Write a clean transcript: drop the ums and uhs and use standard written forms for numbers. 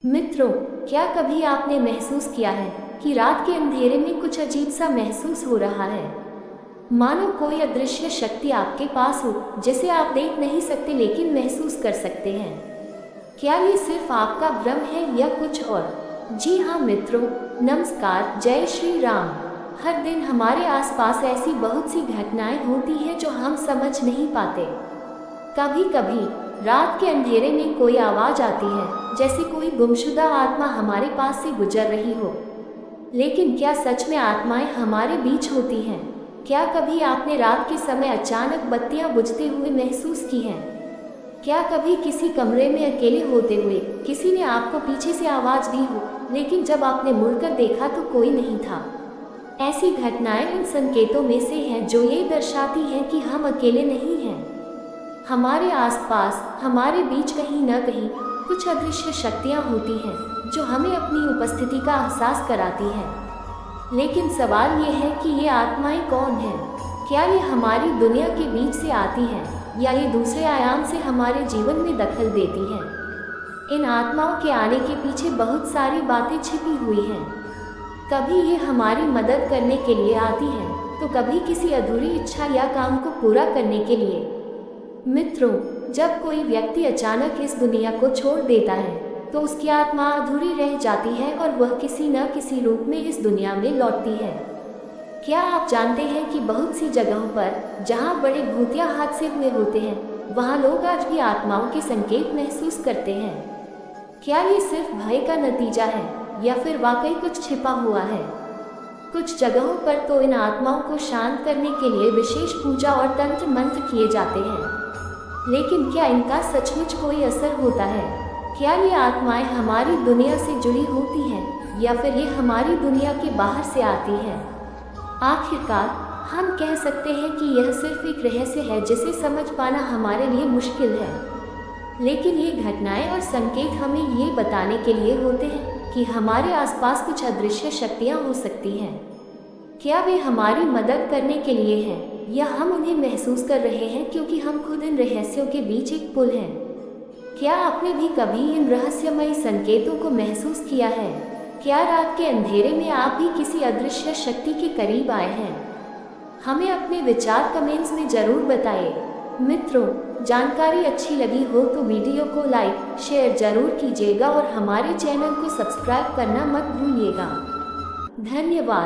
मित्रों, क्या कभी आपने महसूस किया है कि रात के अंधेरे में कुछ अजीब सा महसूस हो रहा है? मानो कोई अदृश्य शक्ति आपके पास हो, जिसे आप देख नहीं सकते लेकिन महसूस कर सकते हैं। क्या ये सिर्फ आपका भ्रम है या कुछ और? जी हाँ मित्रों, नमस्कार, जय श्री राम। हर दिन हमारे आसपास ऐसी बहुत सी घटनाएं होती हैं जो हम समझ नहीं पाते। कभी कभी रात के अंधेरे में कोई आवाज आती है, जैसे कोई गुमशुदा आत्मा हमारे पास से गुजर रही हो। लेकिन क्या सच में आत्माएं हमारे बीच होती हैं? क्या कभी आपने रात के समय अचानक बत्तियां बुझते हुए महसूस की हैं? क्या कभी किसी कमरे में अकेले होते हुए किसी ने आपको पीछे से आवाज दी हो, लेकिन जब आपने मुड़कर देखा तो कोई नहीं था? ऐसी घटनाएं उन संकेतों में से हैं जो ये दर्शाती हैं कि हम अकेले नहीं हैं। हमारे आसपास, हमारे बीच कहीं न कहीं कुछ अदृश्य शक्तियाँ होती हैं जो हमें अपनी उपस्थिति का एहसास कराती हैं। लेकिन सवाल ये है कि ये आत्माएं कौन हैं? क्या ये हमारी दुनिया के बीच से आती हैं या ये दूसरे आयाम से हमारे जीवन में दखल देती हैं? इन आत्माओं के आने के पीछे बहुत सारी बातें छिपी हुई हैं। कभी ये हमारी मदद करने के लिए आती हैं, तो कभी किसी अधूरी इच्छा या काम को पूरा करने के लिए। मित्रों, जब कोई व्यक्ति अचानक इस दुनिया को छोड़ देता है तो उसकी आत्मा अधूरी रह जाती है और वह किसी न किसी रूप में इस दुनिया में लौटती है। क्या आप जानते हैं कि बहुत सी जगहों पर जहां बड़े भूतिया हादसे हुए होते हैं, वहां लोग आज भी आत्माओं के संकेत महसूस करते हैं? क्या ये सिर्फ भय का नतीजा है या फिर वाकई कुछ छिपा हुआ है? कुछ जगहों पर तो इन आत्माओं को शांत करने के लिए विशेष पूजा और तंत्र मंत्र किए जाते हैं। लेकिन क्या इनका सचमुच कोई असर होता है? क्या ये आत्माएं हमारी दुनिया से जुड़ी होती हैं या फिर ये हमारी दुनिया के बाहर से आती हैं? आखिरकार हम कह सकते हैं कि यह सिर्फ एक रहस्य है जिसे समझ पाना हमारे लिए मुश्किल है। लेकिन ये घटनाएं और संकेत हमें ये बताने के लिए होते हैं कि हमारे आसपास कुछ अदृश्य शक्तियाँ हो सकती हैं। क्या वे हमारी मदद करने के लिए हैं या हम उन्हें महसूस कर रहे हैं क्योंकि हम खुद इन रहस्यों के बीच एक पुल हैं? क्या आपने भी कभी इन रहस्यमयी संकेतों को महसूस किया है? क्या रात के अंधेरे में आप भी किसी अदृश्य शक्ति के करीब आए हैं? हमें अपने विचार कमेंट्स में जरूर बताएं। मित्रों, जानकारी अच्छी लगी हो तो वीडियो को लाइक, शेयर जरूर कीजिएगा और हमारे चैनल को सब्सक्राइब करना मत भूलिएगा। धन्यवाद।